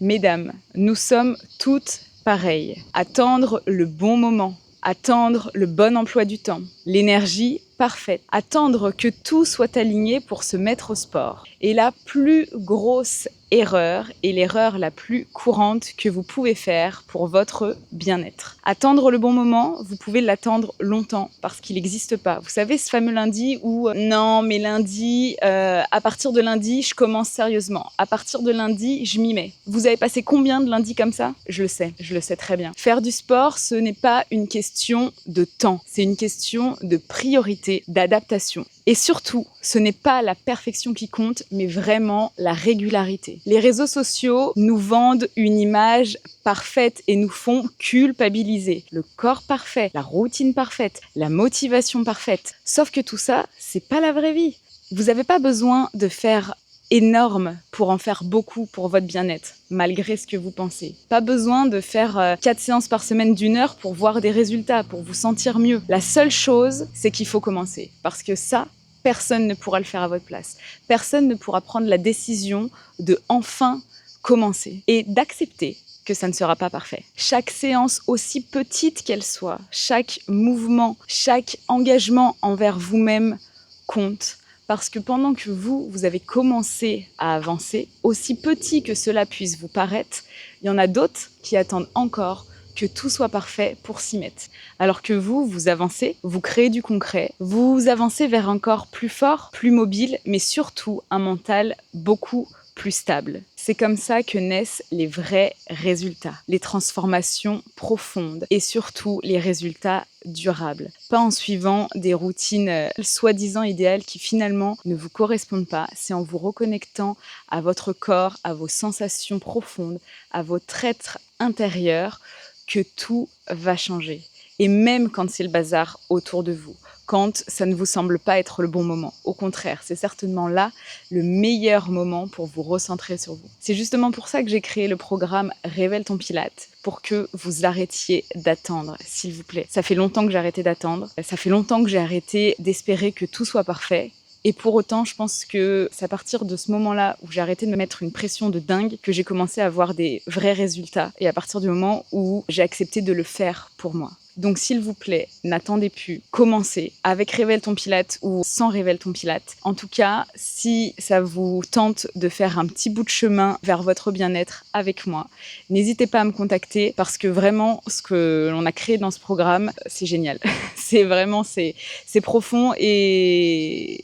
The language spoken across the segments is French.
Mesdames, nous sommes toutes pareilles. Attendre le bon moment, attendre le bon emploi du temps, l'énergie parfaite, attendre que tout soit aligné pour se mettre au sport. Et la plus grosse erreur et l'erreur la plus courante que vous pouvez faire pour votre bien-être. Attendre le bon moment, vous pouvez l'attendre longtemps parce qu'il n'existe pas. Vous savez ce fameux lundi où non mais lundi, à partir de lundi, je commence sérieusement. À partir de lundi, je m'y mets. Vous avez passé combien de lundis comme ça? Je le sais très bien. Faire du sport, ce n'est pas une question de temps, c'est une question de priorité, d'adaptation. Et surtout, ce n'est pas la perfection qui compte, mais vraiment la régularité. Les réseaux sociaux nous vendent une image parfaite et nous font culpabiliser. Le corps parfait, la routine parfaite, la motivation parfaite. Sauf que tout ça, c'est pas la vraie vie. Vous n'avez pas besoin de faire énorme pour en faire beaucoup pour votre bien-être, malgré ce que vous pensez. Pas besoin de faire 4 séances par semaine d'1 heure pour voir des résultats, pour vous sentir mieux. La seule chose, c'est qu'il faut commencer. Parce que ça, personne ne pourra le faire à votre place. Personne ne pourra prendre la décision de enfin commencer et d'accepter que ça ne sera pas parfait. Chaque séance, aussi petite qu'elle soit, chaque mouvement, chaque engagement envers vous-même compte. Parce que pendant que vous avez commencé à avancer, aussi petit que cela puisse vous paraître, il y en a d'autres qui attendent encore que tout soit parfait pour s'y mettre. Alors que vous avancez, vous créez du concret, vous avancez vers un corps plus fort, plus mobile, mais surtout un mental beaucoup plus stable. C'est comme ça que naissent les vrais résultats, les transformations profondes et surtout les résultats durables. Pas en suivant des routines soi-disant idéales qui finalement ne vous correspondent pas. C'est en vous reconnectant à votre corps, à vos sensations profondes, à votre être intérieur que tout va changer. Et même quand c'est le bazar autour de vous, quand ça ne vous semble pas être le bon moment. Au contraire, c'est certainement là le meilleur moment pour vous recentrer sur vous. C'est justement pour ça que j'ai créé le programme Révèle ton Pilate, pour que vous arrêtiez d'attendre, s'il vous plaît. Ça fait longtemps que j'ai arrêté d'attendre, ça fait longtemps que j'ai arrêté d'espérer que tout soit parfait. Et pour autant, je pense que c'est à partir de ce moment-là où j'ai arrêté de me mettre une pression de dingue que j'ai commencé à avoir des vrais résultats. Et à partir du moment où j'ai accepté de le faire pour moi. Donc s'il vous plaît, n'attendez plus, commencez avec Révèle ton Pilate ou sans Révèle ton Pilate. En tout cas, si ça vous tente de faire un petit bout de chemin vers votre bien-être avec moi, n'hésitez pas à me contacter parce que vraiment, ce que l'on a créé dans ce programme, c'est génial. C'est vraiment, c'est profond et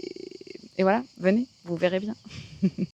voilà, venez, vous verrez bien.